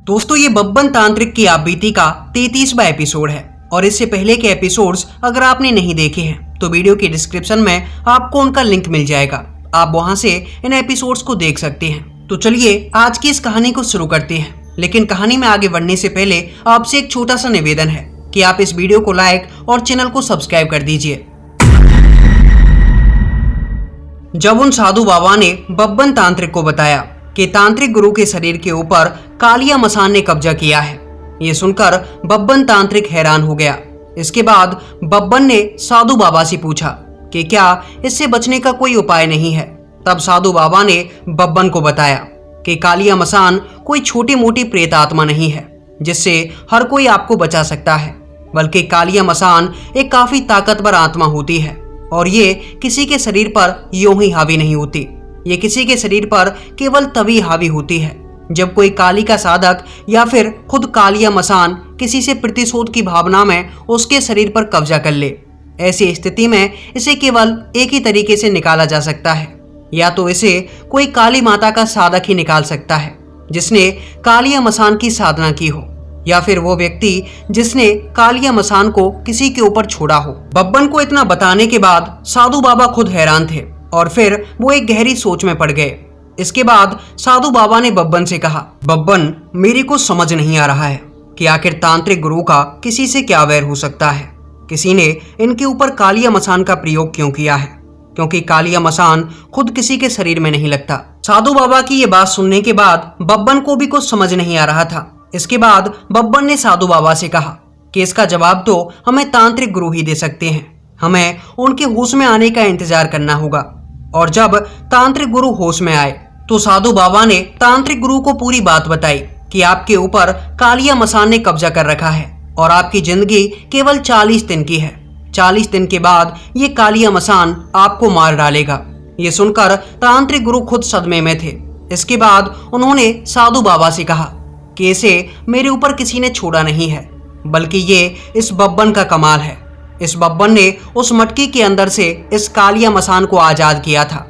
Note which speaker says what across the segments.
Speaker 1: दोस्तों ये बब्बन तांत्रिक की आप बीती का 33वां एपिसोड है और इससे पहले के एपिसोड्स अगर आपने नहीं देखे हैं तो वीडियो के डिस्क्रिप्शन में आपको उनका लिंक मिल जाएगा। आप वहां से इन एपिसोड्स को देख सकते हैं। तो चलिए आज की इस कहानी को शुरू करते हैं, लेकिन कहानी में आगे बढ़ने से पहले आपसे एक छोटा सा निवेदन है कि आप इस वीडियो को लाइक और चैनल को सब्सक्राइब कर दीजिए। जब उन साधु बाबा ने बब्बन तांत्रिक को बताया कि तांत्रिक गुरु के शरीर के ऊपर कालिया मसान ने कब्जा किया है, ये सुनकर बब्बन तांत्रिक हैरान हो गया। इसके बाद बब्बन ने साधु बाबा से पूछा कि क्या इससे बचने का कोई उपाय नहीं है। तब साधु बाबा ने बब्बन को बताया कि कालिया मसान कोई छोटी मोटी प्रेत आत्मा नहीं है जिससे हर कोई आपको बचा सकता है, बल्कि कालिया मसान एक काफी ताकतवर आत्मा होती है और ये किसी के शरीर पर यूं ही हावी नहीं होती। ये किसी के शरीर पर केवल तभी हावी होती है जब कोई काली का साधक या फिर खुद कालिया मसान किसी से प्रतिशोध की भावना में उसके शरीर पर कब्जा कर ले। ऐसी स्थिति में इसे केवल एक ही तरीके से निकाला जा सकता है, या तो इसे कोई काली माता का साधक ही निकाल सकता है जिसने कालिया मसान की साधना की हो, या फिर वो व्यक्ति जिसने कालिया मसान को किसी के ऊपर छोड़ा हो। बब्बन को इतना बताने के बाद साधु बाबा खुद हैरान थे और फिर वो एक गहरी सोच में पड़ गए। इसके बाद साधु बाबा ने बब्बन से कहा, बब्बन मेरे को समझ नहीं आ रहा है कि आखिर तांत्रिक गुरु का किसी से क्या वैर हो सकता है। किसी ने इनके ऊपर कालिया मसान का प्रयोग क्यों किया है, क्योंकि कालिया मसान खुद किसी के शरीर में नहीं लगता। साधु बाबा की ये बात सुनने के बाद बब्बन को भी कुछ समझ नहीं आ रहा था। इसके बाद बब्बन ने साधु बाबा से कहा कि इसका जवाब तो हमें तांत्रिक गुरु ही दे सकते हैं, हमें उनके होश में आने का इंतजार करना होगा। और जब तांत्रिक गुरु होश में आए तो साधु बाबा ने तांत्रिक गुरु को पूरी बात बताई कि आपके ऊपर कालिया मसान ने कब्जा कर रखा है और आपकी जिंदगी केवल 40 दिन की है। 40 दिन के बाद ये कालिया मसान आपको मार डालेगा। ये सुनकर तांत्रिक गुरु खुद सदमे में थे। इसके बाद उन्होंने साधु बाबा से कहा कि इसे मेरे ऊपर किसी ने छोड़ा नहीं है, बल्कि ये इस बब्बन का कमाल है। इस बब्बन ने उस मटकी के अंदर से इस कालिया मसान को आजाद किया था।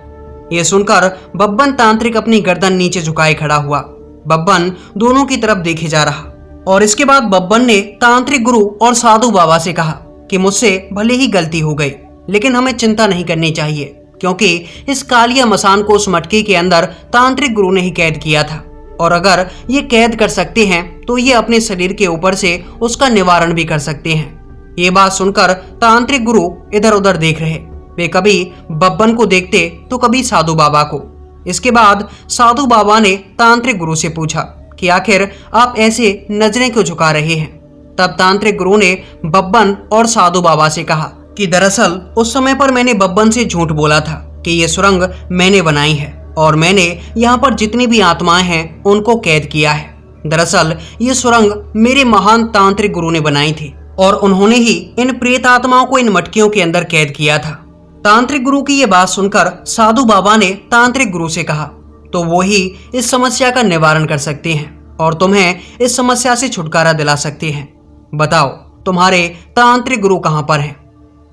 Speaker 1: यह सुनकर बब्बन तांत्रिक अपनी गर्दन नीचे झुकाए खड़ा हुआ। बब्बन दोनों की तरफ देखे जा रहा और इसके बाद बब्बन ने तांत्रिक गुरु और साधु बाबा से कहा कि मुझसे भले ही गलती हो गई, लेकिन हमें चिंता नहीं करनी चाहिए, क्योंकि इस कालिया मसान को उस मटकी के अंदर तांत्रिक गुरु ने ही कैद किया था और अगर ये कैद कर सकते हैं तो ये अपने शरीर के ऊपर से उसका निवारण भी कर सकते हैं। ये बात सुनकर तांत्रिक गुरु इधर उधर देख रहे, वे कभी बब्बन को देखते तो कभी साधु बाबा को। इसके बाद साधु बाबा ने तांत्रिक गुरु से पूछा कि आखिर आप ऐसे नजरें क्यों झुका रहे हैं। तब तांत्रिक गुरु ने बब्बन और साधु बाबा से कहा कि दरअसल उस समय पर मैंने बब्बन से झूठ बोला था कि ये सुरंग मैंने बनाई है और मैंने यहाँ पर जितनी भी आत्माएं हैं उनको कैद किया है। दरअसल ये सुरंग मेरे महान तांत्रिक गुरु ने बनाई थी और उन्होंने ही इन प्रेत आत्माओं को इन मटकियों के अंदर कैद किया था। तांत्रिक गुरु की ये बात सुनकर साधु बाबा ने तांत्रिक गुरु से कहा तो वो ही इस समस्या का निवारण कर सकते हैं और तुम्हें इस समस्या से छुटकारा दिला सकते हैं। बताओ तुम्हारे तांत्रिक गुरु कहाँ पर हैं?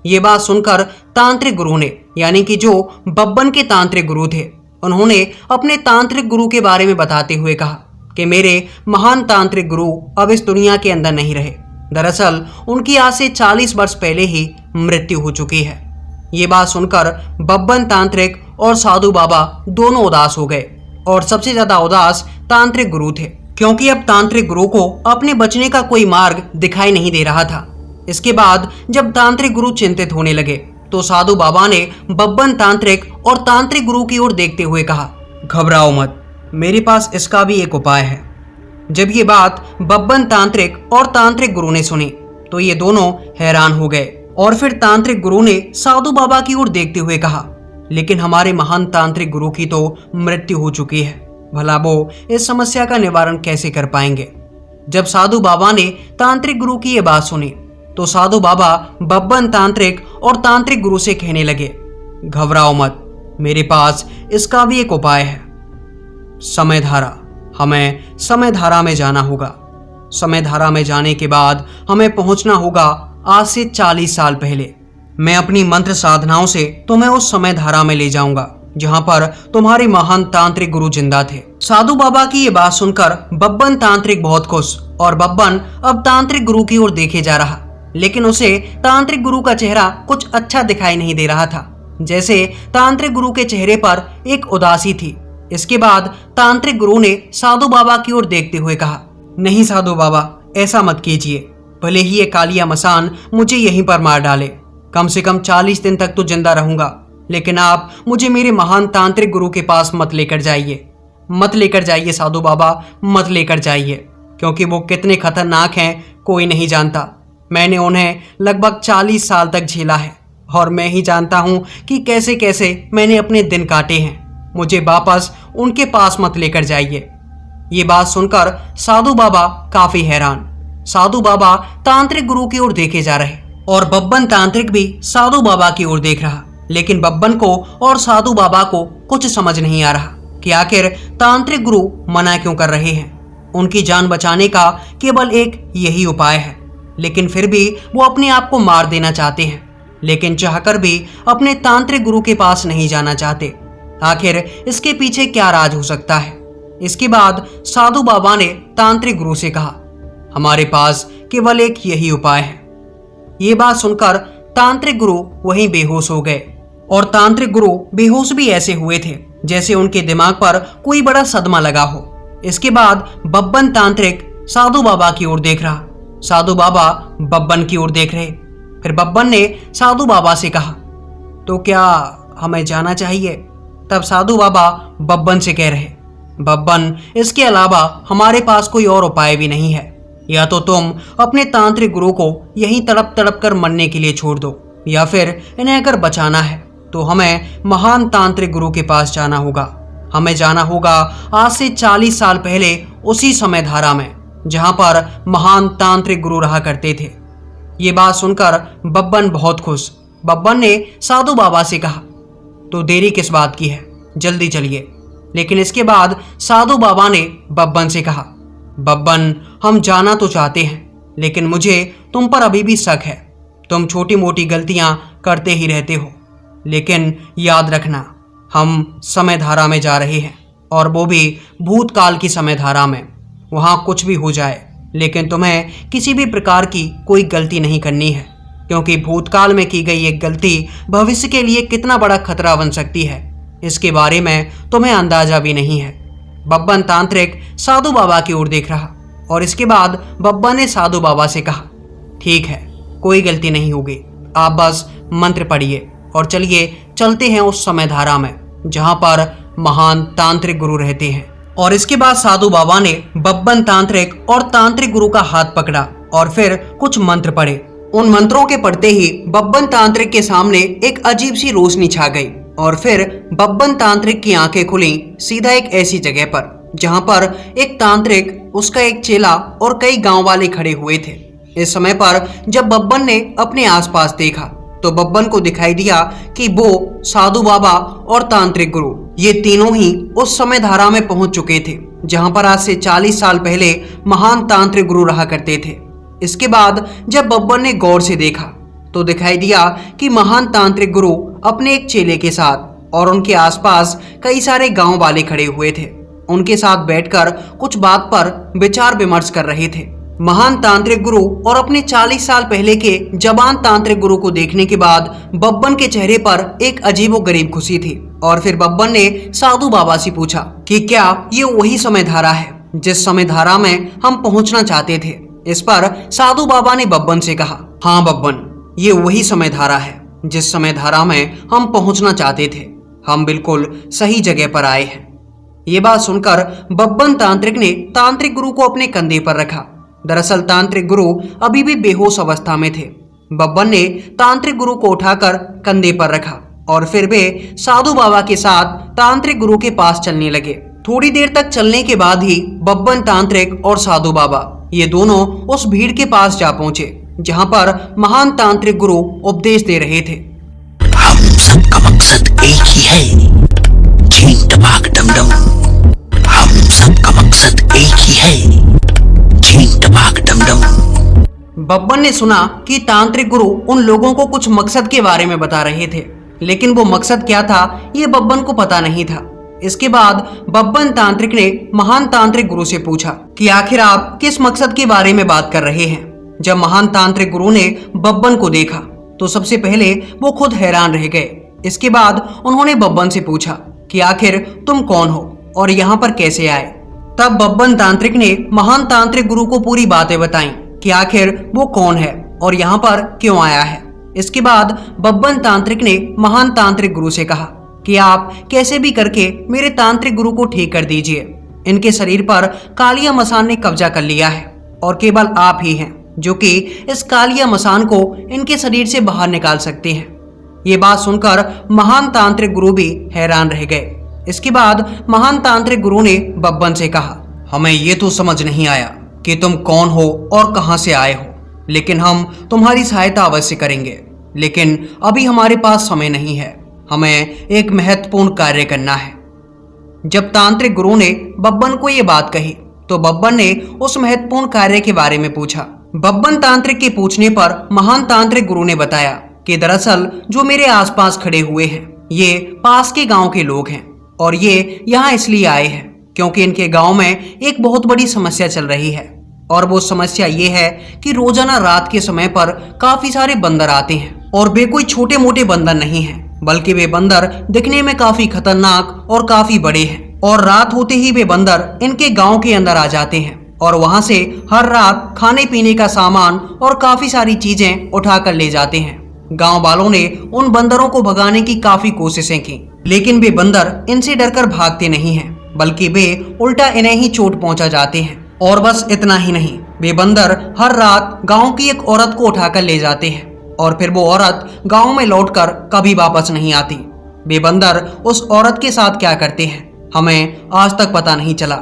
Speaker 1: ये बात सुनकर तांत्रिक गुरु ने, यानी कि जो बब्बन के तांत्रिक गुरु थे, उन्होंने अपने तांत्रिक गुरु के बारे में बताते हुए कहा कि मेरे महान तांत्रिक गुरु अब इस दुनिया के अंदर नहीं रहे। दरअसल उनकी आज से 40 वर्ष पहले ही मृत्यु हो चुकी है। ये बात सुनकर बब्बन तांत्रिक और साधु बाबा दोनों उदास हो गए और सबसे ज्यादा उदास तांत्रिक गुरु थे, क्योंकि अब तांत्रिक गुरु को अपने बचने का कोई मार्ग दिखाई नहीं दे रहा था। इसके बाद जब तांत्रिक गुरु चिंतित होने लगे तो साधु बाबा ने बब्बन तांत्रिक और तांत्रिक गुरु की ओर देखते हुए कहा, घबराओ मत, मेरे पास इसका भी एक उपाय है। जब ये बात बब्बन तांत्रिक और तांत्रिक गुरु ने सुनी तो ये दोनों हैरान हो गए और फिर तांत्रिक गुरु ने साधु बाबा की ओर देखते हुए कहा, लेकिन हमारे महान तांत्रिक गुरु की तो मृत्यु हो चुकी है, भला वो इस समस्या का निवारण कैसे कर पाएंगे। जब साधु बाबा ने तांत्रिक गुरु की ये बात सुनी तो साधु बाबा बब्बन तांत्रिक और तांत्रिक गुरु से कहने लगे, घबराओ मत, मेरे पास इसका भी एक उपाय है। समय धारा, हमें समय धारा में जाना होगा। समय धारा में जाने के बाद हमें पहुंचना होगा आज से 40 साल पहले। मैं अपनी मंत्र साधनाओं से तुम्हें उस समय धारा में ले जाऊंगा जहां पर तुम्हारे महान तांत्रिक गुरु जिंदा थे। साधु बाबा की ये बात सुनकर बब्बन तांत्रिक बहुत खुश और बब्बन अब तांत्रिक गुरु की ओर देखे जा रहा, लेकिन उसे तांत्रिक गुरु का चेहरा कुछ अच्छा दिखाई नहीं दे रहा था। जैसे तांत्रिक गुरु के चेहरे पर एक उदासी थी। इसके बाद तांत्रिक गुरु ने साधु बाबा की ओर देखते हुए कहा, नहीं साधु बाबा, ऐसा मत कीजिए। भले ही ये कालिया मसान मुझे यहीं पर मार डाले, कम से कम 40 दिन तक तो जिंदा रहूंगा, लेकिन आप मुझे मेरे महान तांत्रिक गुरु के पास मत लेकर जाइए। मत लेकर जाइए साधु बाबा, मत लेकर जाइए, क्योंकि वो कितने खतरनाक हैं कोई नहीं जानता। मैंने उन्हें लगभग 40 साल तक झेला है और मैं ही जानता हूँ कि कैसे कैसे मैंने अपने दिन काटे हैं। मुझे वापस उनके पास मत लेकर जाइए। ये बात सुनकर साधु बाबा काफी हैरान। साधु बाबा तांत्रिक गुरु की ओर देखे जा रहे और बब्बन तांत्रिक भी साधु बाबा की ओर देख रहा, लेकिन बब्बन को और साधु बाबा को कुछ समझ नहीं आ रहा कि आखिर तांत्रिक गुरु मना क्यों कर रहे हैं। उनकी जान बचाने का केवल एक यही उपाय है, लेकिन फिर भी वो अपने आप को मार देना चाहते हैं, लेकिन चाहकर भी अपने तांत्रिक गुरु के पास नहीं जाना चाहते। आखिर इसके पीछे क्या राज हो सकता है। इसके बाद साधु बाबा ने तांत्रिक गुरु से कहा, हमारे पास केवल एक यही उपाय है। ये बात सुनकर तांत्रिक गुरु वहीं बेहोश हो गए और तांत्रिक गुरु बेहोश भी ऐसे हुए थे जैसे उनके दिमाग पर कोई बड़ा सदमा लगा हो। इसके बाद बब्बन तांत्रिक साधु बाबा की ओर देख रहा, साधु बाबा बब्बन की ओर देख रहे। फिर बब्बन ने साधु बाबा से कहा, तो क्या हमें जाना चाहिए? तब साधु बाबा बब्बन से कह रहे, बब्बन, इसके अलावा हमारे पास कोई और उपाय भी नहीं है। या तो तुम अपने तांत्रिक गुरु को यहीं तड़प तड़प कर मरने के लिए छोड़ दो, या फिर इन्हें अगर बचाना है तो हमें महान तांत्रिक गुरु के पास जाना होगा। हमें जाना होगा आज से 40 साल पहले उसी समय धारा में जहां पर महान तांत्रिक गुरु रहा करते थे। ये बात सुनकर बब्बन बहुत खुश। बब्बन ने साधु बाबा से कहा, तो देरी किस बात की है, जल्दी चलिए। लेकिन इसके बाद साधु बाबा ने बब्बन से कहा, बब्बन, हम जाना तो चाहते हैं, लेकिन मुझे तुम पर अभी भी शक है। तुम छोटी मोटी गलतियां करते ही रहते हो, लेकिन याद रखना, हम समय धारा में जा रहे हैं और वो भी भूतकाल की समय धारा में। वहां कुछ भी हो जाए, लेकिन तुम्हें किसी भी प्रकार की कोई गलती नहीं करनी है, क्योंकि भूतकाल में की गई एक गलती भविष्य के लिए कितना बड़ा खतरा बन सकती है, इसके बारे में तुम्हें अंदाजा भी नहीं है। बब्बन तांत्रिक साधु बाबा की ओर देख रहा और इसके बाद बब्बन ने साधु बाबा से कहा, ठीक है, कोई गलती नहीं होगी, आप बस मंत्र पढ़िए और चलिए चलते हैं उस समय धारा में जहां पर महान तांत्रिक गुरु रहते हैं। और इसके बाद साधु बाबा ने बब्बन तांत्रिक और तांत्रिक गुरु का हाथ पकड़ा और फिर कुछ मंत्र पढ़े। उन मंत्रों के पढ़ते ही बब्बन तांत्रिक के सामने एक अजीब सी रोशनी छा गई और फिर बब्बन तांत्रिक की आंखें खुली सीधा एक ऐसी जगह पर जहां पर एक तांत्रिक, उसका एक चेला और कई गांव वाले खड़े हुए थे। इस समय पर जब बब्बन ने अपने आसपास देखा तो बब्बन को दिखाई दिया कि वो, साधु बाबा और तांत्रिक गुरु, ये तीनों ही उस समय धारा में पहुंच चुके थे जहां पर आज से 40 साल पहले महान तांत्रिक गुरु रहा करते थे। इसके बाद जब बब्बन ने गौर से देखा तो दिखाई दिया कि महान तांत्रिक गुरु अपने एक चेले के साथ और उनके आसपास कई सारे गांव वाले खड़े हुए थे। उनके साथ बैठकर कुछ बात पर विचार विमर्श कर रहे थे। महान तांत्रिक गुरु और अपने 40 साल पहले के जवान तांत्रिक गुरु को देखने के बाद बब्बन के चेहरे पर एक अजीबोगरीब खुशी थी। और फिर बब्बन ने साधु बाबा से पूछा कि क्या ये वही समय धारा है जिस समय धारा में हम पहुंचना चाहते थे। इस पर साधु बाबा ने बब्बन से कहा, हाँ बब्बन, ये वही समय धारा है जिस समय धारा में हम पहुंचना चाहते थे। हम बिल्कुल सही जगह पर आए हैं। ये बात सुनकर बब्बन तांत्रिक ने तांत्रिक गुरु को अपने कंधे पर रखा। दरअसल तांत्रिक गुरु अभी भी बेहोश अवस्था में थे। बब्बन ने तांत्रिक गुरु को उठाकर कंधे पर रखा और फिर वे साधु बाबा के साथ तांत्रिक गुरु के पास चलने लगे। थोड़ी देर तक चलने के बाद ही बब्बन तांत्रिक और साधु बाबा ये दोनों उस भीड़ के पास जा पहुंचे जहां पर महान तांत्रिक गुरु उपदेश दे रहे थे।
Speaker 2: हम सबका मकसद एक ही है, झींग टपाक डमडम। हम सबका मकसद एक ही है, झींग टपाक डमडम।
Speaker 1: बब्बन ने सुना कि तांत्रिक गुरु उन लोगों को कुछ मकसद के बारे में बता रहे थे, लेकिन वो मकसद क्या था ये बब्बन को पता नहीं था। इसके बाद बब्बन तांत्रिक ने महान तांत्रिक गुरु से पूछा कि आखिर आप किस मकसद के बारे में बात कर रहे हैं। जब महान तांत्रिक गुरु ने बब्बन को देखा तो सबसे पहले वो खुद हैरान रह गए। इसके बाद उन्होंने बब्बन से पूछा कि आखिर तुम कौन हो और यहाँ पर कैसे आए। तब बब्बन तांत्रिक ने महान तांत्रिक गुरु को पूरी बातें बताई कि आखिर वो कौन है और यहाँ पर क्यों आया है। इसके बाद बब्बन तांत्रिक ने महान तांत्रिक गुरु से कहा कि आप कैसे भी करके मेरे तांत्रिक गुरु को ठीक कर दीजिए। इनके शरीर पर कालिया मसान ने कब्जा कर लिया है और केवल आप ही हैं जो कि इस कालिया मसान को इनके शरीर से बाहर निकाल सकते हैं। ये बात सुनकर महान तांत्रिक गुरु भी हैरान रह गए। इसके बाद महान तांत्रिक गुरु ने बब्बन से कहा, हमें ये तो समझ नहीं आया कि तुम कौन हो और कहां से आए हो, लेकिन हम तुम्हारी सहायता अवश्य करेंगे। लेकिन अभी हमारे पास समय नहीं है, हमें एक महत्वपूर्ण कार्य करना है। जब तांत्रिक गुरु ने बब्बन को ये बात कही तो बब्बन ने उस महत्वपूर्ण कार्य के बारे में पूछा। बब्बन तांत्रिक के पूछने पर महान तांत्रिक गुरु ने बताया कि दरअसल जो मेरे आसपास खड़े हुए हैं ये पास के गांव के लोग हैं और ये यहाँ इसलिए आए हैं क्योंकि इनके गांव में एक बहुत बड़ी समस्या चल रही है। और वो समस्या ये है कि रोजाना रात के समय पर काफी सारे बंदर आते हैं और वे कोई छोटे मोटे बंदर नहीं हैं, बल्कि वे बंदर दिखने में काफी खतरनाक और काफी बड़े हैं। और रात होते ही वे बंदर इनके गांव के अंदर आ जाते हैं और वहां से हर रात खाने पीने का सामान और काफी सारी चीजें उठा कर ले जाते हैं। गांव वालों ने उन बंदरों को भगाने की काफी कोशिशें की, लेकिन वे बंदर इनसे डरकर भागते नहीं हैं, बल्कि वे उल्टा इन्हें ही चोट पहुंचा जाते हैं। और बस इतना ही नहीं, वे बंदर हर रात गांव की एक औरत को उठाकर ले जाते हैं और फिर वो औरत गांव में लौटकर कभी वापस नहीं आती। वे बंदर उस औरत के साथ क्या करते हैं हमें आज तक पता नहीं चला।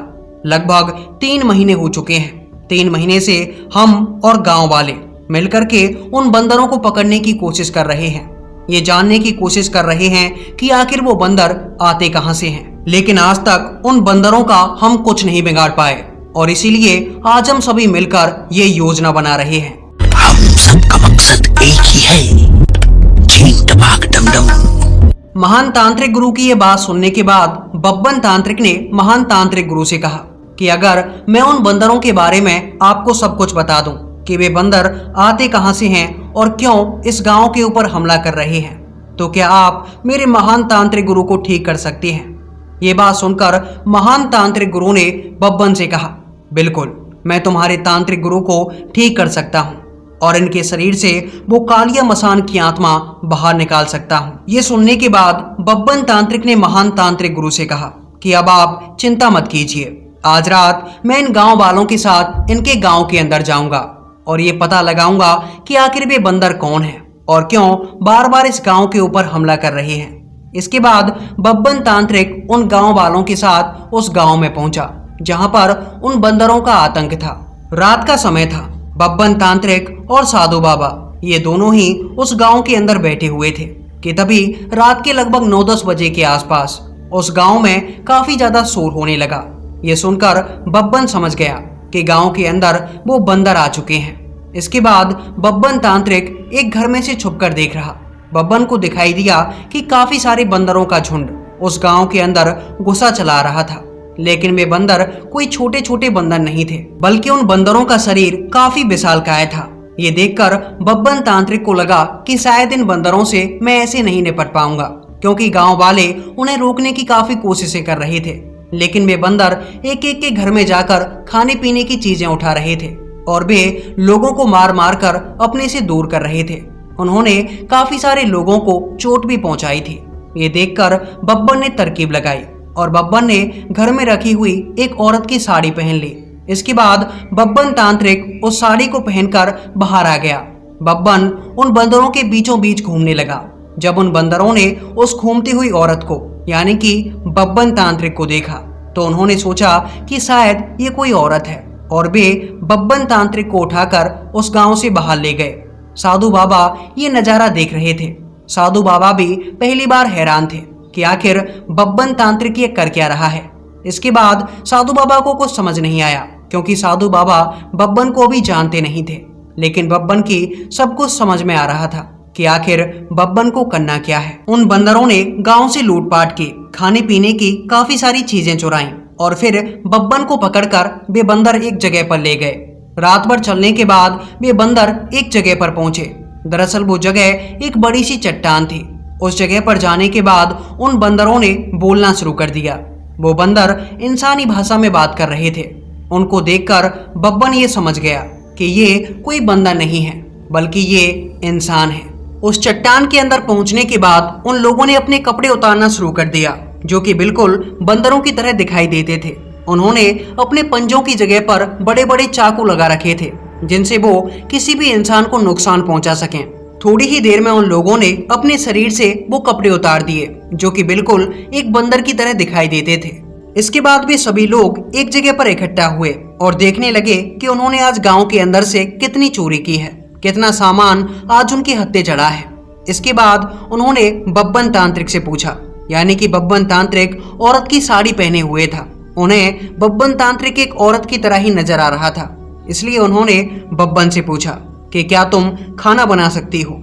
Speaker 1: लगभग 3 महीने हो चुके हैं। 3 महीने से हम और गांव वाले मिलकर के उन बंदरों को पकड़ने की कोशिश कर रहे हैं। ये जानने की कोशिश कर रहे हैं कि आखिर वो बंदर आते कहां से हैं। लेकिन आज तक उन बंदरों का हम कुछ नहीं बिगाड़ पाए और इसीलिए आज हम सभी मिलकर ये योजना बना रहे हैं।
Speaker 2: हम सबका मकसद एक ही है, चीन टपाक डमडम।
Speaker 1: महान तांत्रिक गुरु की ये बात सुनने के बाद बब्बन तांत्रिक ने महान तांत्रिक गुरु से कहा कि अगर मैं उन बंदरों के बारे में आपको सब कुछ बता दूं कि वे बंदर आते कहां से हैं और क्यों इस गांव के ऊपर हमला कर रहे हैं, तो क्या आप मेरे महान तांत्रिक गुरु को ठीक कर सकते हैं। ये बात सुनकर महान तांत्रिक गुरु ने बब्बन से कहा, बिल्कुल, मैं तुम्हारे तांत्रिक गुरु को ठीक कर सकता हूँ और इनके शरीर से वो कालिया मसान की आत्मा बाहर निकाल सकता हूँ। ये सुनने के बाद बब्बन तांत्रिक ने महान तांत्रिक गुरु से कहा कि अब आप चिंता मत कीजिए, आज रात मैं इन गांव वालों के साथ इनके गांव के अंदर जाऊंगा और ये पता लगाऊंगा कि आखिर वे बंदर कौन हैं और क्यों बार बार इस गांव के ऊपर हमला कर रहे हैं। इसके बाद बब्बन तांत्रिक उन गांव वालों के साथ उस गांव में पहुंचा जहां पर उन बंदरों का आतंक था। रात का समय था। बब्बन तांत्रिक और साधु बाबा ये दोनों ही उस गांव के अंदर बैठे हुए थे कि तभी रात के लगभग 9-10 बजे के आसपास उस गांव में काफी ज्यादा शोर होने लगा। ये सुनकर बब्बन समझ गया कि गांव के अंदर वो बंदर आ चुके हैं। इसके बाद बब्बन तांत्रिक एक घर में से छुपकर देख रहा। बब्बन को दिखाई दिया कि काफी सारे बंदरों का झुंड उस गांव के अंदर घुसा चला रहा था, लेकिन वे बंदर कोई छोटे छोटे बंदर नहीं थे, बल्कि उन बंदरों का शरीर काफी विशालकाय था। ये देखकर बब्बन तांत्रिक को लगा कि शायद इन बंदरों से मैं ऐसे नहीं निपट पाऊंगा, क्योंकि गांव वाले उन्हें रोकने की काफी कोशिशें कर रहे थे। लेकिन वे बंदर एक एक के घर में जाकर खाने पीने की चीजें उठा रहे थे और वे लोगों को मार मार कर अपने से दूर कर रहे थे। उन्होंने काफी सारे लोगों को चोट भी पहुंचाई थी। ये देखकर बब्बन ने तरकीब लगाई और बब्बन ने घर में रखी हुई एक औरत की साड़ी पहन ली। इसके बाद बब्बन तांत्रिक उस साड़ी को पहनकर बाहर आ गया। बब्बन उन बंदरों के बीचों बीच घूमने लगा। जब उन बंदरों ने उस घूमती हुई औरत को यानी कि बब्बन तांत्रिक को देखा तो उन्होंने सोचा कि शायद ये कोई औरत है और वे बब्बन तांत्रिक को उठाकर उस गांव से बाहर ले गए। साधु बाबा ये नजारा देख रहे थे। साधु बाबा भी पहली बार हैरान थे कि आखिर बब्बन तांत्रिक ये कर क्या रहा है। इसके बाद साधु बाबा को कुछ समझ नहीं आया, क्योंकि साधु बाबा बब्बन को भी जानते नहीं थे, लेकिन बब्बन की सब कुछ समझ में आ रहा था कि आखिर बब्बन को करना क्या है। उन बंदरों ने गांव से लूटपाट की, खाने पीने की काफी सारी चीजें चुराई और फिर बब्बन को पकड़कर वे बंदर एक जगह पर ले गए। रात भर चलने के बाद वे बंदर एक जगह पर पहुंचे। दरअसल वो जगह एक बड़ी सी चट्टान थी। उस जगह पर जाने के बाद उन बंदरों ने बोलना शुरू कर दिया। वो बंदर इंसानी भाषा में बात कर रहे थे। उनको देखकर बब्बन ये समझ गया कि ये कोई बंदा नहीं है बल्कि ये इंसान है। उस चट्टान के अंदर पहुंचने के बाद उन लोगों ने अपने कपड़े उतारना शुरू कर दिया, जो कि बिल्कुल बंदरों की तरह दिखाई देते थे। उन्होंने अपने पंजों की जगह पर बड़े बड़े चाकू लगा रखे थे, जिनसे वो किसी भी इंसान को नुकसान पहुंचा सकें। थोड़ी ही देर में उन लोगों ने अपने शरीर से वो कपड़े उतार दिए, जो कि बिल्कुल एक बंदर की तरह दिखाई देते थे। इसके बाद भी सभी लोग एक जगह पर इकट्ठा हुए और देखने लगे कि उन्होंने आज गांव के अंदर से कितनी चोरी की है, कितना सामान आज उनके हत्थे चढ़ा है। इसके बाद उन्होंने बब्बन तांत्रिक से पूछा, यानी कि बब्बन तांत्रिक औरत की साड़ी पहने हुए था। उन्हें बब्बन तांत्रिक एक औरत की तरह ही नजर आ रहा था, इसलिए उन्होंने बब्बन से पूछा कि क्या तुम खाना बना सकती हो।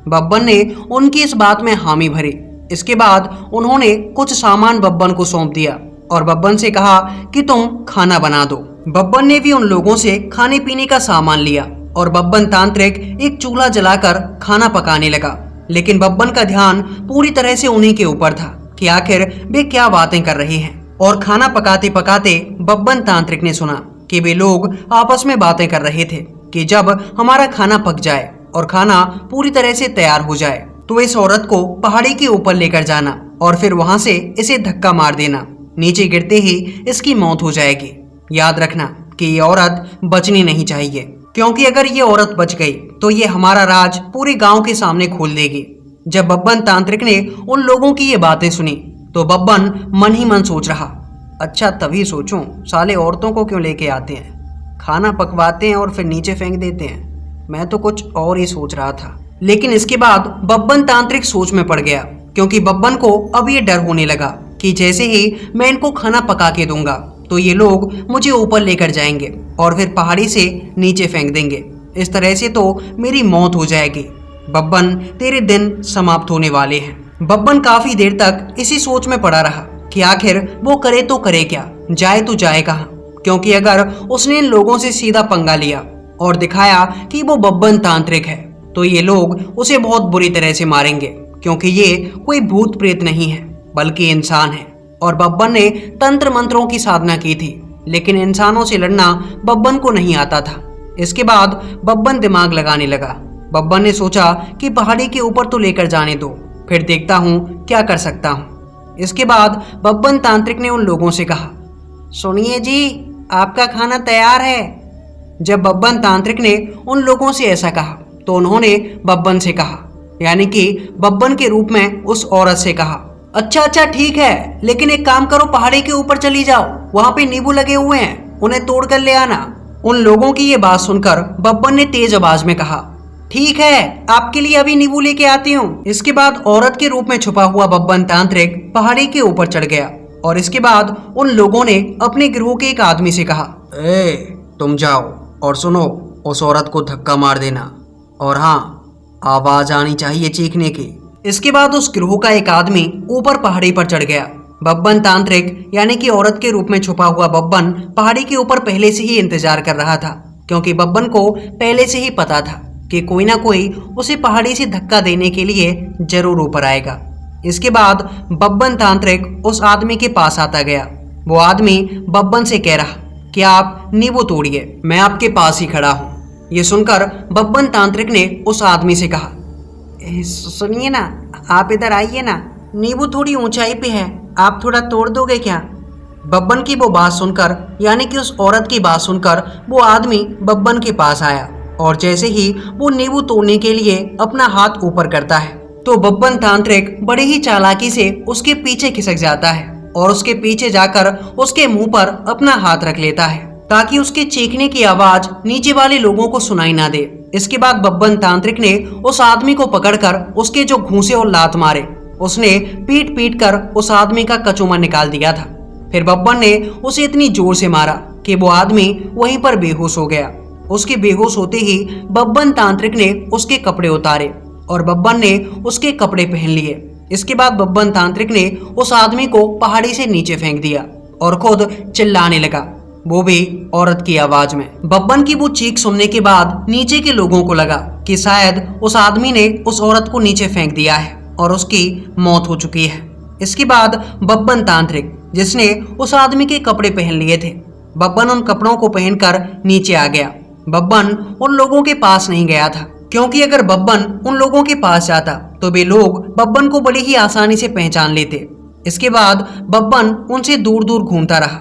Speaker 1: बब्बन ने उनकी इस बात में हामी भरी। इसके बाद उन्होंने कुछ सामान बब्बन को सौंप दिया और बब्बन से कहा कि तुम खाना बना दो। बब्बन ने भी उन लोगों से खाने पीने का सामान लिया और बब्बन तांत्रिक एक चूल्हा जलाकर खाना पकाने लगा। लेकिन बब्बन का ध्यान पूरी तरह से उन्हीं के ऊपर था कि आखिर वे क्या बातें कर रहे हैं। और खाना पकाते पकाते बब्बन तांत्रिक ने सुना कि वे लोग आपस में बातें कर रहे थे कि जब हमारा खाना पक जाए और खाना पूरी तरह से तैयार हो जाए तो इस औरत को पहाड़ी के ऊपर लेकर जाना और फिर वहां से इसे धक्का मार देना। नीचे गिरते ही इसकी मौत हो जाएगी। याद रखना कि ये औरत बचनी नहीं चाहिए, क्योंकि अगर ये औरत बच गई तो ये हमारा राज पूरे गांव के सामने खोल देगी। जब बब्बन तांत्रिक ने उन लोगों की ये बातें सुनी तो बब्बन मन ही मन सोच रहा, अच्छा तभी सोचूं साले औरतों को क्यों लेके आते हैं, खाना पकवाते हैं और फिर नीचे फेंक देते हैं। मैं तो कुछ और ही सोच रहा था। लेकिन इसके बाद बब्बन तांत्रिक सोच में पड़ गया, क्योंकि बब्बन को अब ये डर होने लगा कि जैसे ही मैं इनको खाना पका के दूंगा तो ये लोग मुझे ऊपर लेकर जाएंगे और फिर पहाड़ी से नीचे फेंक देंगे। इस तरह से तो मेरी मौत हो जाएगी। बब्बन, तेरे दिन समाप्त होने वाले हैं। बब्बन काफी देर तक इसी सोच में पड़ा रहा कि आखिर वो करे तो करे क्या, जाए तो जाए कहाँ, क्योंकि अगर उसने इन लोगों से सीधा पंगा लिया और दिखाया कि वो बब्बन तांत्रिक है तो ये लोग उसे बहुत बुरी तरह से मारेंगे, क्योंकि ये कोई भूत प्रेत नहीं है बल्कि इंसान है। और बब्बन ने तंत्र मंत्रों की साधना की थी, लेकिन इंसानों से लड़ना बब्बन को नहीं आता था। इसके बाद बब्बन दिमाग लगाने लगा। बब्बन ने सोचा कि पहाड़ी के ऊपर तो लेकर जाने दो, फिर देखता हूँ क्या कर सकता हूँ। इसके बाद बब्बन तांत्रिक ने उन लोगों से कहा, सुनिए जी, आपका खाना तैयार है। जब बब्बन तांत्रिक ने उन लोगों से ऐसा कहा तो उन्होंने बब्बन से कहा, यानी कि बब्बन के रूप में उस औरत से कहा, अच्छा ठीक है, लेकिन एक काम करो, पहाड़ी के ऊपर चली जाओ, वहां पे नींबू लगे हुए हैं, उन्हें तोड़ कर ले आना। उन लोगों की ये बात सुनकर बब्बन ने तेज आवाज में कहा, ठीक है, आपके लिए अभी नींबू लेके आती हूँ। इसके बाद औरत के रूप में छुपा हुआ बब्बन तांत्रिक पहाड़ी के ऊपर चढ़ गया और इसके बाद उन लोगों ने अपने गिरोह के एक आदमी से कहा, तुम जाओ और सुनो, उस औरत को धक्का मार देना और हाँ, आवाज आनी चाहिए चीखने की। इसके बाद उस गिरोह का एक आदमी ऊपर पहाड़ी पर चढ़ गया। बब्बन तांत्रिक यानी कि औरत के रूप में छुपा हुआ बब्बन पहाड़ी के ऊपर पहले से ही इंतजार कर रहा था, क्योंकि बब्बन को पहले से ही पता था कि कोई ना कोई उसे पहाड़ी से धक्का देने के लिए जरूर ऊपर आएगा। इसके बाद बब्बन तांत्रिक उस आदमी के पास आता गया। वो आदमी बब्बन से कह रहा कि आप नींबू तोड़िए, मैं आपके पास ही खड़ा हूँ। ये सुनकर बब्बन तांत्रिक ने उस आदमी से कहा, सुनिए ना, आप इधर आइए ना, नींबू थोड़ी ऊंचाई पे है, आप थोड़ा तोड़ दोगे क्या। बब्बन की वो बात सुनकर, यानी कि उस औरत की बात सुनकर, वो आदमी बब्बन के पास आया और जैसे ही वो नींबू तोड़ने के लिए अपना हाथ ऊपर करता है तो बब्बन तांत्रिक बड़े ही चालाकी से उसके पीछे खिसक जाता है और उसके पीछे जाकर उसके मुंह पर अपना हाथ रख लेता है ताकि उसके चीखने की आवाज नीचे वाले लोगों को सुनाई ना दे। इसके बाद बब्बन तांत्रिक ने उस आदमी को पकड़कर उसके जो घूंसे और लात मारे, उसने पीट पीट कर उस आदमी का कचूमर निकाल दिया था। फिर बब्बन ने उसे इतनी जोर से मारा कि वो आदमी वहीं पर बेहोश हो गया। उसके बेहोश होते ही बब्बन तांत्रिक ने उसके कपड़े उतारे और बब्बन ने उसके कपड़े पहन लिए। इसके बाद बब्बन तांत्रिक ने उस आदमी को पहाड़ी से नीचे फेंक दिया और खुद चिल्लाने लगा, वो भी औरत की आवाज में। बब्बन की वो चीख सुनने के बाद नीचे के लोगों को लगा कि शायद उस आदमी ने उस औरत को नीचे फेंक दिया है और उसकी मौत हो चुकी है। इसके बाद बब्बन तांत्रिक, जिसने उस आदमी के कपड़े पहन लिए थे, बब्बन उन कपड़ों को पहनकर नीचे आ गया। बब्बन उन लोगों के पास नहीं गया था, क्योंकि अगर बब्बन उन लोगों के पास जाता तो वे लोग बब्बन को बड़ी ही आसानी से पहचान लेते। इसके बाद बब्बन उनसे दूर दूर घूमता रहा।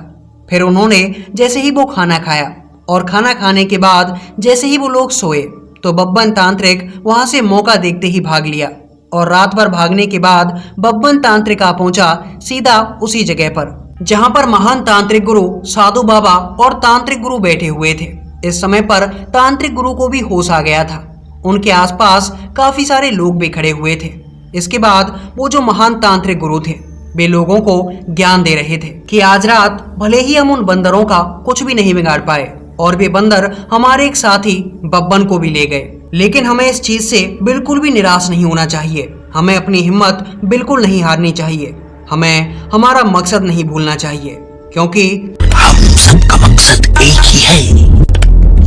Speaker 1: फिर उन्होंने जैसे ही वो खाना खाया और खाना खाने के बाद जैसे ही वो लोग सोए तो बब्बन तांत्रिक वहां से मौका देखते ही भाग लिया। और रात भर भागने के बाद बब्बन तांत्रिक आ पहुंचा सीधा उसी जगह पर जहां पर महान तांत्रिक गुरु साधु बाबा और तांत्रिक गुरु बैठे हुए थे। इस समय पर तांत्रिक गुरु को भी होश आ गया था। उनके आसपास काफी सारे लोग भी खड़े हुए थे। इसके बाद वो जो महान तांत्रिक गुरु थे वे लोगों को ज्ञान दे रहे थे कि आज रात भले ही हम उन बंदरों का कुछ भी नहीं बिगाड़ पाए और वे बंदर हमारे एक साथी बब्बन को भी ले गए, लेकिन हमें इस चीज से बिल्कुल भी निराश नहीं होना चाहिए। हमें अपनी हिम्मत बिल्कुल नहीं हारनी चाहिए। हमें हमारा मकसद नहीं भूलना चाहिए, क्योंकि
Speaker 2: हम सबका मकसद एक ही है,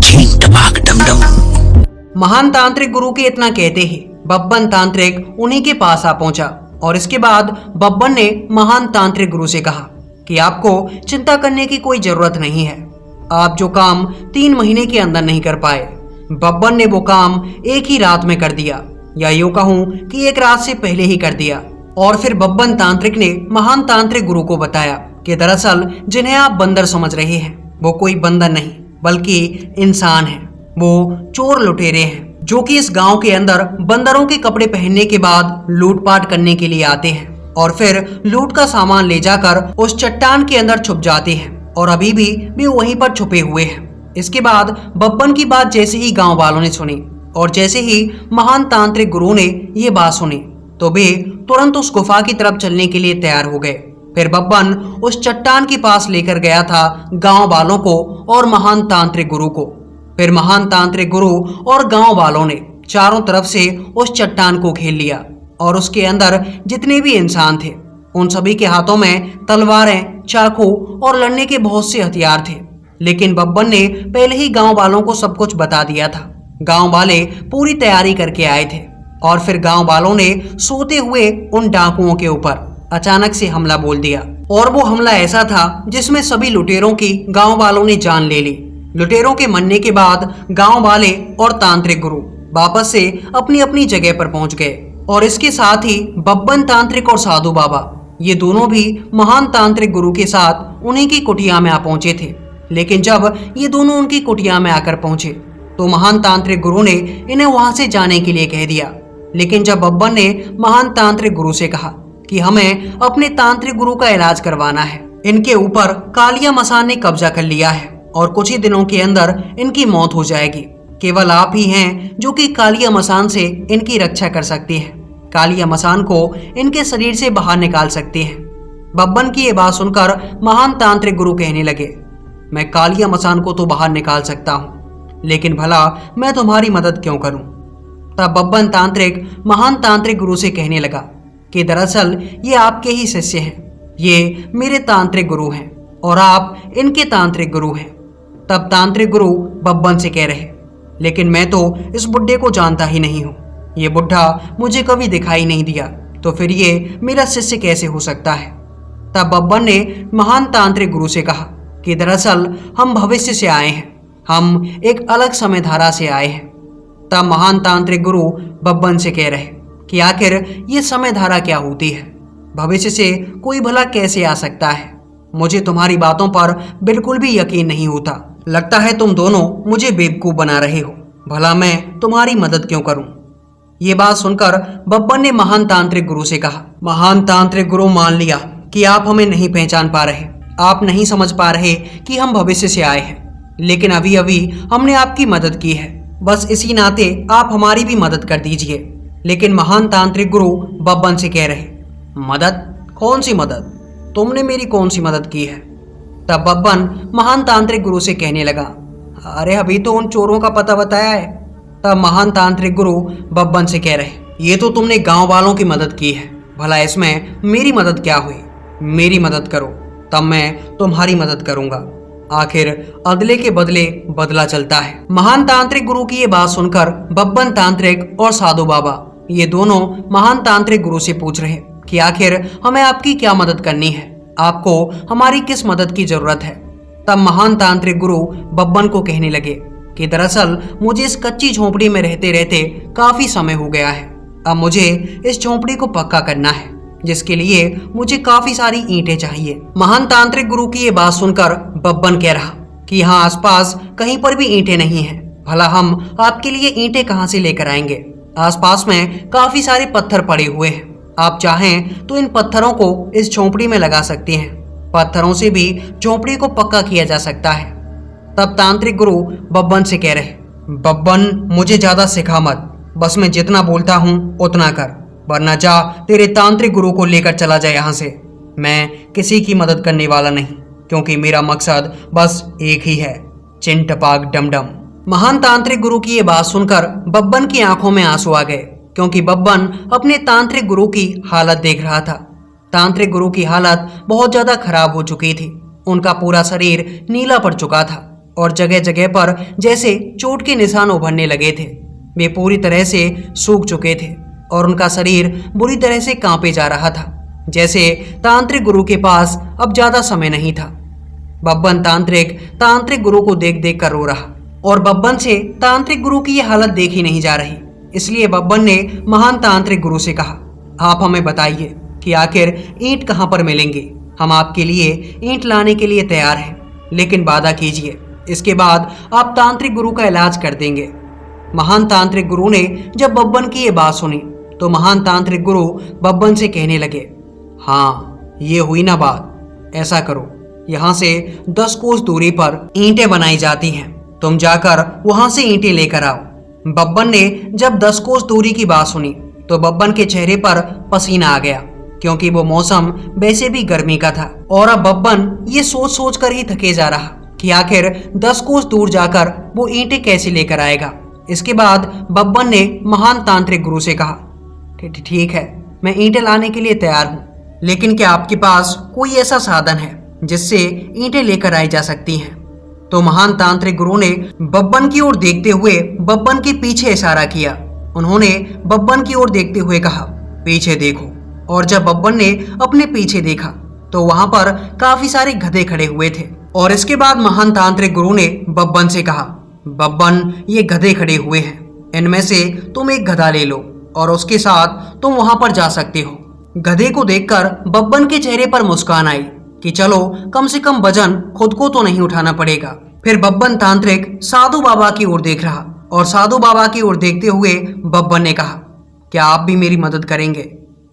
Speaker 2: चीन टपाक डमडम।
Speaker 1: महान तांत्रिक गुरु के इतना कहते ही बब्बन तांत्रिक उन्हीं के पास आ पहुंचा। और इसके बाद बब्बन ने महान तांत्रिक गुरु से कहा कि आपको चिंता करने की कोई जरूरत नहीं है। आप जो काम 3 महीने के अंदर नहीं कर पाए, बब्बन ने वो काम एक ही रात में कर दिया, या यूं कहूं कि एक रात से पहले ही कर दिया। और फिर बब्बन तांत्रिक ने महान तांत्रिक गुरु को बताया कि दरअसल जिन्हें आप बंदर समझ रहे हैं वो कोई बंदर नहीं बल्कि इंसान है। वो चोर लुटेरे हैं जो कि इस गांव के अंदर बंदरों के कपड़े पहनने के बाद लूटपाट करने के लिए आते हैं और फिर लूट का सामान ले जाकर उस चट्टान के अंदर छुप जाते हैं और अभी भी वे वहीं पर छुपे हुए हैं। इसके बाद बब्बन की बात जैसे ही गांव वालों ने सुनी और जैसे ही महान तांत्रिक गुरु ने ये बात सुनी तो वे तुरंत उस गुफा की तरफ चलने के लिए तैयार हो गए। फिर बब्बन उस चट्टान के पास लेकर गया था गांव वालों को और महान तांत्रिक गुरु को। फिर महान तांत्रिक गुरु और गांव वालों ने चारों तरफ से उस चट्टान को घेर लिया और उसके अंदर जितने भी इंसान थे उन सभी के हाथों में तलवारें, चाकू और लड़ने के बहुत से हथियार थे। लेकिन बब्बन ने पहले ही गांव वालों को सब कुछ बता दिया था। गांव वाले पूरी तैयारी करके आए थे और फिर गांव वालों ने सोते हुए उन डाकुओं के ऊपर अचानक से हमला बोल दिया। और वो हमला ऐसा था जिसमें सभी लुटेरों की गांव वालों ने जान ले ली। लुटेरों के मरने के बाद गांव वाले और तांत्रिक गुरु वापस से अपनी अपनी जगह पर पहुंच गए और इसके साथ ही बब्बन तांत्रिक और साधु बाबा ये दोनों भी महान तांत्रिक गुरु के साथ उन्हीं की कुटिया में आ पहुंचे थे। लेकिन जब ये दोनों उनकी कुटिया में आकर पहुंचे तो महान तांत्रिक गुरु ने इन्हें वहां से जाने के लिए कह दिया। लेकिन जब बब्बन ने महान तांत्रिक गुरु से कहा कि हमें अपने तांत्रिक गुरु का इलाज करवाना है, इनके ऊपर कालिया मसान ने कब्जा कर लिया है और कुछ ही दिनों के अंदर इनकी मौत हो जाएगी। केवल आप ही हैं जो कि कालिया मसान से इनकी रक्षा कर सकती हैं, कालिया मसान को इनके शरीर से बाहर निकाल सकती हैं। बब्बन की ये बात सुनकर महान तांत्रिक गुरु कहने लगे, मैं कालिया मसान को तो बाहर निकाल सकता हूँ, लेकिन भला मैं तुम्हारी मदद क्यों करूं? तब बब्बन तांत्रिक महान तांत्रिक गुरु से कहने लगा कि दरअसल ये आपके ही शिष्य हैं, ये मेरे तांत्रिक गुरु हैं और आप इनके तांत्रिक गुरु हैं। तब तांत्रिक गुरु बब्बन से कह रहे, लेकिन मैं तो इस बुड्ढे को जानता ही नहीं हूँ, ये बुढ़ा मुझे कभी दिखाई नहीं दिया, तो फिर ये मेरा शिष्य कैसे हो सकता है? तब बब्बन ने महान तांत्रिक गुरु से कहा कि दरअसल हम भविष्य से आए हैं, हम एक अलग समय धारा से आए हैं। तब महान तांत्रिक गुरु बब्बन से कह रहे कि आखिर ये समय धारा क्या होती है? भविष्य से कोई भला कैसे आ सकता है? मुझे तुम्हारी बातों पर बिल्कुल भी यकीन नहीं होता। लगता है तुम दोनों मुझे बेवकूफ बना रहे हो। भला मैं तुम्हारी मदद क्यों करूं? ये बात सुनकर बब्बन ने महान तांत्रिक गुरु से कहा। महान तांत्रिक गुरु मान लिया कि आप हमें नहीं पहचान पा रहे, आप नहीं समझ पा रहे कि हम भविष्य से आए हैं, लेकिन अभी अभी हमने आपकी मदद की है, बस इसी नाते आप हमारी भी मदद कर दीजिए। लेकिन महान तांत्रिक गुरु बब्बन से कह रहे, मदद? कौन सी मदद? तुमने मेरी कौन सी मदद की है? तब बब्बन महान तांत्रिक गुरु से कहने लगा, अरे अभी तो उन चोरों का पता बताया है। तब महान तांत्रिक गुरु बब्बन से कह रहे, ये तो तुमने गांव वालों की मदद की है, भला इसमें मेरी मदद क्या हुई? मेरी मदद करो तब मैं तुम्हारी मदद करूंगा। आखिर अदले के बदले बदला चलता है। महान तांत्रिक गुरु की ये बात सुनकर बब्बन तांत्रिक और साधु बाबा ये दोनों महान तांत्रिक गुरु से पूछ रहे कि आखिर हमें आपकी क्या मदद करनी है, आपको हमारी किस मदद की जरूरत है। तब महान तांत्रिक गुरु बब्बन को कहने लगे कि दरअसल मुझे इस कच्ची झोंपड़ी में रहते रहते काफी समय हो गया है। अब मुझे इस झोंपड़ी को पक्का करना है, जिसके लिए मुझे काफी सारी ईंटें चाहिए। महान तांत्रिक गुरु की ये बात सुनकर बब्बन कह रहा कि यहाँ आसपास कहीं पर भी ईंटें नहीं हैं, भला हम आपके लिए ईंटें कहाँ से लेकर आएंगे? आसपास में काफी सारे पत्थर पड़े हुए हैं, आप चाहें तो इन पत्थरों को इस झोंपड़ी में लगा सकते हैं। पत्थरों से भी झोंपड़ी को पक्का किया जा सकता है। तब तांत्रिक गुरु बब्बन से कह रहे, बब्बन मुझे ज्यादा सिखा मत, बस मैं जितना बोलता हूँ उतना कर, वरना जा तेरे तांत्रिक गुरु को लेकर चला जाए यहाँ से। मैं किसी की मदद करने वाला नहीं, क्योंकि मेरा मकसद बस एक ही है, चिंटपाक डमडम। महान तांत्रिक गुरु की ये बात सुनकर बब्बन की आंखों में आंसू आ गए, क्योंकि बब्बन अपने तांत्रिक गुरु की हालत देख रहा था। तांत्रिक गुरु की हालत बहुत ज्यादा खराब हो चुकी थी। उनका पूरा शरीर नीला पड़ चुका था और जगह जगह पर जैसे चोट के निशान उभरने लगे थे। वे पूरी तरह से सूख चुके थे और उनका शरीर बुरी तरह से कांपे जा रहा था, जैसे तांत्रिक गुरु के पास अब ज्यादा समय नहीं था। बब्बन तांत्रिक गुरु को देख देख कर रो रहा और बब्बन से तांत्रिक गुरु की ये हालत देखी नहीं जा रही। इसलिए बब्बन ने महान तांत्रिक गुरु से कहा, आप हमें बताइए कि आखिर ईंट कहाँ पर मिलेंगी। हम आपके लिए ईंट लाने के लिए तैयार हैं, लेकिन वादा कीजिए इसके बाद आप तांत्रिक गुरु का इलाज कर देंगे। महान तांत्रिक गुरु ने जब बब्बन की ये बात सुनी तो महान तांत्रिक गुरु बब्बन से कहने लगे, हाँ ये हुई ना बात, ऐसा करो यहाँ से 10 कोस दूरी पर ईंटें बनाई जाती हैं, तुम जाकर वहां से ईंटें लेकर आओ। बब्बन ने जब 10 कोस दूरी की बात सुनी तो बब्बन के चेहरे पर पसीना आ गया, क्योंकि वो मौसम वैसे भी गर्मी का था और अब बब्बन ये सोच सोच कर ही थके जा रहा कि आखिर 10 कोस दूर जाकर वो ईंटें कैसे लेकर आएगा। इसके बाद बब्बन ने महान तांत्रिक गुरु से कहा, ठीक है मैं ईंटें लाने के लिए तैयार हूँ, लेकिन क्या आपके पास कोई ऐसा साधन है जिससे ईंटें लेकर आई जा सकती हैं? तो महान तांत्रिक गुरु ने बब्बन की ओर देखते हुए बब्बन के पीछे इशारा किया। उन्होंने बब्बन की ओर देखते हुए कहा, पीछे देखो। और जब बब्बन ने अपने पीछे देखा तो वहां पर काफी सारे गधे खड़े हुए थे। और इसके बाद महान तांत्रिक गुरु ने बब्बन से कहा, बब्बन ये गधे खड़े हुए हैं, इनमें से तुम एक गधा ले लो और उसके साथ तुम वहां पर जा सकते हो। गधे को देखकर बब्बन के चेहरे पर मुस्कान आई कि चलो कम से कम वजन खुद को तो नहीं उठाना पड़ेगा। फिर बब्बन तांत्रिक साधु बाबा की ओर देख रहा और साधु बाबा की ओर देखते हुए बब्बन ने कहा, क्या आप भी मेरी मदद करेंगे?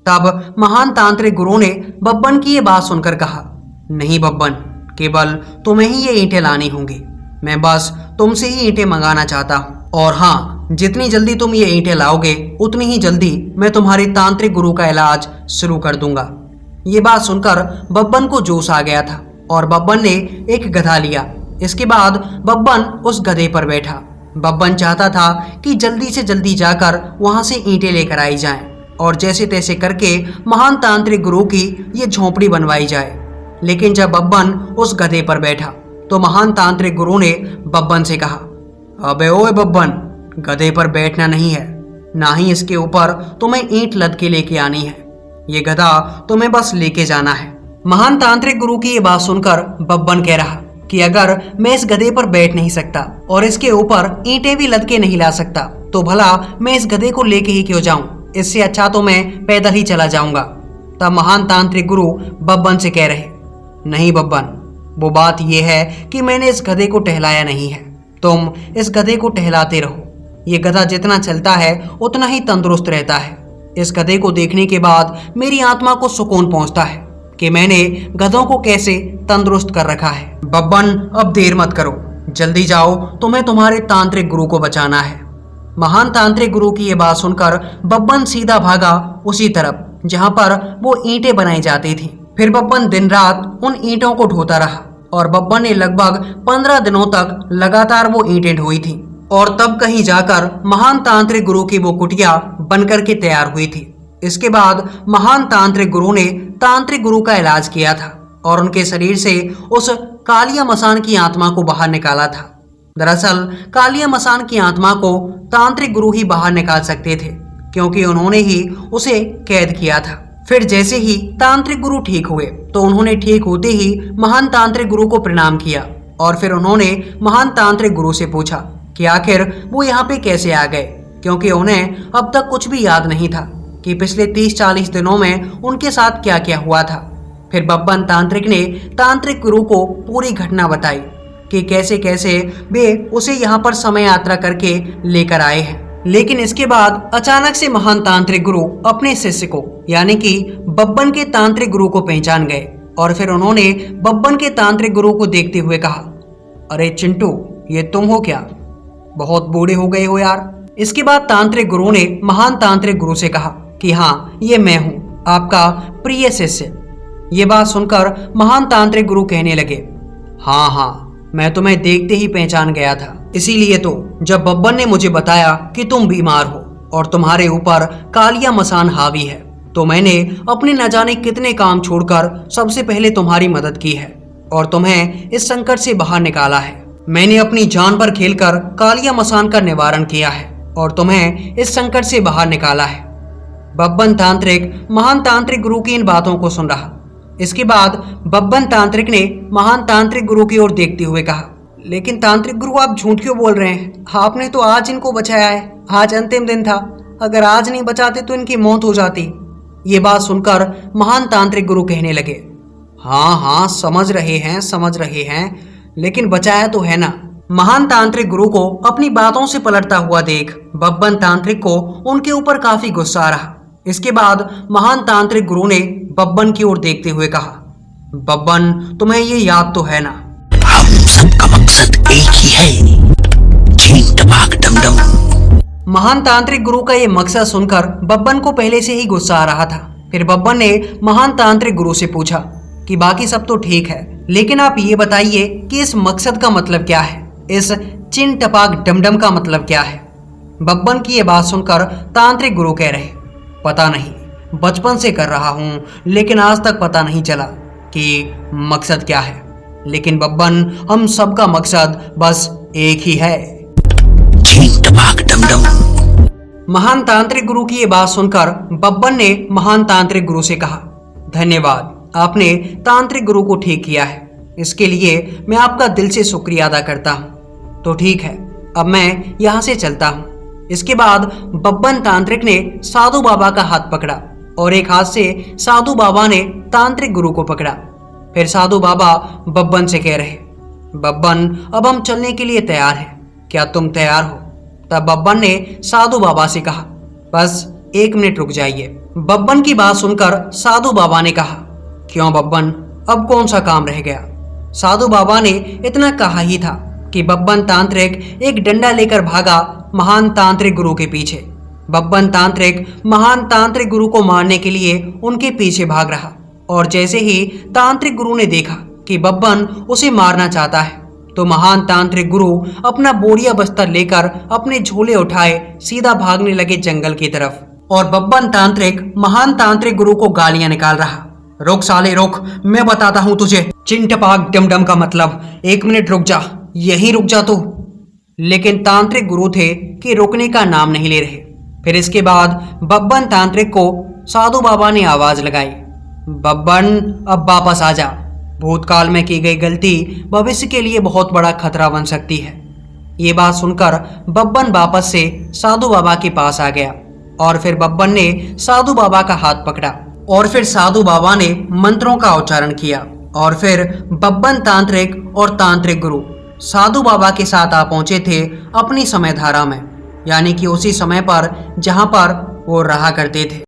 Speaker 1: तब महान तांत्रिक गुरु ने बब्बन की ये बात सुनकर कहा, नहीं बब्बन, केवल तुम्हें ही ये ईंटें लानी होंगी, मैं बस तुमसे ही ईंटें मंगाना चाहता हूँ। और हाँ, जितनी जल्दी तुम ये ईंटें लाओगे उतनी ही जल्दी मैं तुम्हारे तांत्रिक गुरु का इलाज शुरू कर दूंगा। ये बात सुनकर बब्बन को जोश आ गया था और बब्बन ने एक गधा लिया। इसके बाद बब्बन उस गधे पर बैठा। बब्बन चाहता था कि जल्दी से जल्दी जाकर वहां से ईंटें लेकर आई जाएं और जैसे तैसे करके महान तांत्रिक गुरु की ये झोंपड़ी बनवाई जाए। लेकिन जब बब्बन उस गधे पर बैठा तो महान तांत्रिक गुरु ने बब्बन से कहा, अबे ओए बब्बन, गधे पर बैठना नहीं है, ना ही इसके ऊपर तुम्हें ईंट लद के लेके आनी है, ये गधा तुम्हें बस लेके जाना है। महान तांत्रिक गुरु की ये बात सुनकर बब्बन कह रहा कि अगर मैं इस गधे पर बैठ नहीं सकता और इसके ऊपर ईंटें भी लद के नहीं ला सकता तो भला मैं इस गधे को लेके ही क्यों जाऊं, इससे अच्छा तो मैं पैदल ही चला जाऊंगा। तब महान तांत्रिक गुरु बब्बन से कह रहे, नहीं बब्बन, वो बात यह है कि मैंने इस गधे को टहलाया नहीं है, तुम इस गधे को टहलाते रहो। ये गधा जितना चलता है उतना ही तंदुरुस्त रहता है। इस गधे को देखने के बाद मेरी आत्मा को सुकून पहुंचता है कि मैंने गधों को कैसे तंदुरुस्त कर रखा है। बब्बन अब देर मत करो, जल्दी जाओ, तुम्हें तुम्हारे तांत्रिक गुरु को बचाना है। महान तांत्रिक गुरु की ये बात सुनकर बब्बन सीधा भागा उसी तरफ जहां पर वो ईंटें बनाई जाती थी। फिर बब्बन दिन रात उन ईंटों को ढोता रहा और बब्बन ने लगभग 15 दिनों तक लगातार वो ईंटें ढोई थी। और तब कहीं जाकर महान तांत्रिक गुरु की वो कुटिया बनकर के तैयार हुई थी। इसके बाद महान तांत्रिक गुरु ने तांत्रिक गुरु का इलाज किया था और उनके शरीर से उस कालिया मसान की आत्मा को बाहर निकाला था। दरअसल कालिया मसान की आत्मा को तांत्रिक गुरु ही बाहर निकाल सकते थे, क्योंकि उन्होंने ही उसे कैद किया था। फिर जैसे ही तांत्रिक गुरु ठीक हुए तो उन्होंने ठीक होते ही महान तांत्रिक गुरु को प्रणाम किया और फिर उन्होंने महान तांत्रिक गुरु से पूछा कि आखिर वो यहाँ पे कैसे आ गए, क्योंकि उन्हें अब तक कुछ भी याद नहीं था कि पिछले 30-40 दिनों में उनके साथ क्या क्या हुआ था। फिर बब्बन तांत्रिक ने तांत्रिक गुरु को पूरी घटना बताई कि कैसे कैसे वे उसे यहाँ पर समय यात्रा करके लेकर आए हैं। लेकिन इसके बाद अचानक से महान तांत्रिक गुरु अपने शिष्य को यानी कि बब्बन के तांत्रिक गुरु को पहचान गए और फिर उन्होंने बब्बन के तांत्रिक गुरु को देखते हुए कहा, अरे चिंटू, ये तुम हो क्या? बहुत बूढ़े हो गए हो यार। इसके बाद तांत्रिक गुरु ने महान तांत्रिक गुरु से कहा कि हाँ, ये मैं हूँ, आपका प्रिय शिष्य। ये बात सुनकर महान तांत्रिक गुरु कहने लगे, हाँ, मैं तुम्हें देखते ही पहचान गया था। इसीलिए तो जब बब्बन ने मुझे बताया कि तुम बीमार हो और तुम्हारे ऊपर कालिया मसान हावी है, तो मैंने अपने न जाने कितने काम छोड़कर सबसे पहले तुम्हारी मदद की है और तुम्हें इस संकट से बाहर निकाला है। मैंने अपनी जान पर खेलकर कालिया मसान का निवारण किया है और तुम्हें इस संकट से बाहर निकाला है। बब्बन तांत्रिक महान तांत्रिक गुरु की इन बातों को सुन रहा। इसके बाद बब्बन तांत्रिक ने महान तांत्रिक गुरु की ओर देखते हुए कहा, लेकिन तांत्रिक गुरु, आप झूठ क्यों बोल रहे हैं? आपने तो आज इनको बचाया है। आज अंतिम दिन था, अगर आज नहीं बचाते तो इनकी मौत हो जाती। ये बात सुनकर महान तांत्रिक गुरु कहने लगे, हाँ, समझ रहे हैं, लेकिन बचाया तो है ना। महान तांत्रिक गुरु को अपनी बातों से पलटता हुआ देख बब्बन तांत्रिक को उनके ऊपर काफी गुस्सा आ रहा। इसके बाद महान तांत्रिक गुरु ने बब्बन की ओर देखते हुए कहा, बब्बन, तुम्हें ये याद तो है ना,
Speaker 2: हम सबका मकसद एक ही है, चीन टपाक डमडम।
Speaker 1: महान तांत्रिक गुरु का ये मकसद सुनकर बब्बन को पहले से ही गुस्सा आ रहा था। फिर बब्बन ने महान तांत्रिक गुरु से पूछा कि बाकी सब तो ठीक है, लेकिन आप ये बताइए कि इस मकसद का मतलब क्या है, इस चिन टपाक डमडम का मतलब क्या है। बब्बन की ये बात सुनकर तांत्रिक गुरु कह रहे, पता नहीं, बचपन से कर रहा हूँ, लेकिन आज तक पता नहीं चला कि मकसद क्या है। लेकिन बब्बन, हम सबका मकसद बस एक ही है,
Speaker 2: चीन टपाक डमडम।
Speaker 1: महान तांत्रिक गुरु की ये बात सुनकर बब्बन ने महान तांत्रिक गुरु से कहा, धन्यवाद, आपने तांत्रिक गुरु को ठीक किया है, इसके लिए मैं आपका दिल से शुक्रिया अदा करता हूँ। तो ठीक है, अब मैं यहाँ से चलता हूँ। इसके बाद बब्बन तांत्रिक ने साधु बाबा का हाथ पकड़ा और एक हाथ से साधु बाबा ने तांत्रिक गुरु को पकड़ा। फिर साधु बाबा बब्बन से कह रहे, बब्बन, अब हम चलने के लिए तैयार हैं, क्या तुम तैयार हो? तब बब्बन ने साधु बाबा से कहा, बस 1 मिनट रुक जाइए। बब्बन की बात सुनकर साधु बाबा ने कहा, क्यों बब्बन, अब कौन सा काम रह गया? साधु बाबा ने इतना कहा ही था कि बब्बन तांत्रिक एक डंडा लेकर भागा महान तांत्रिक गुरु के पीछे। बब्बन तांत्रिक महान तांत्रिक गुरु को मारने के लिए उनके पीछे भाग रहा और जैसे ही तांत्रिक गुरु ने देखा कि बब्बन उसे मारना चाहता है, तो महान तांत्रिक गुरु अपना बोरिया बस्तर लेकर अपने झोले उठाए सीधा भागने लगे जंगल की तरफ। और बब्बन तांत्रिक महान तांत्रिक गुरु को गालियां निकाल रहा, रुक साले रुक, मैं बताता हूं तुझे चिंटपाक डमडम का मतलब, 1 मिनट रुक जा, यहीं रुक जा तू। लेकिन तांत्रिक गुरु थे कि रुकने का नाम नहीं ले रहे। फिर इसके बाद बब्बन तांत्रिक को साधु बाबा ने आवाज लगाई, बब्बन, अब वापस आ जा, भूतकाल में की गई गलती भविष्य के लिए बहुत बड़ा खतरा बन सकती है। ये बात सुनकर बब्बन वापस से साधु बाबा के पास आ गया और फिर बब्बन ने साधु बाबा का हाथ पकड़ा और फिर साधु बाबा ने मंत्रों का उच्चारण किया और फिर बब्बन तांत्रिक और तांत्रिक गुरु साधु बाबा के साथ आ पहुंचे थे अपनी समय धारा में, यानी कि उसी समय पर जहां पर वो रहा करते थे।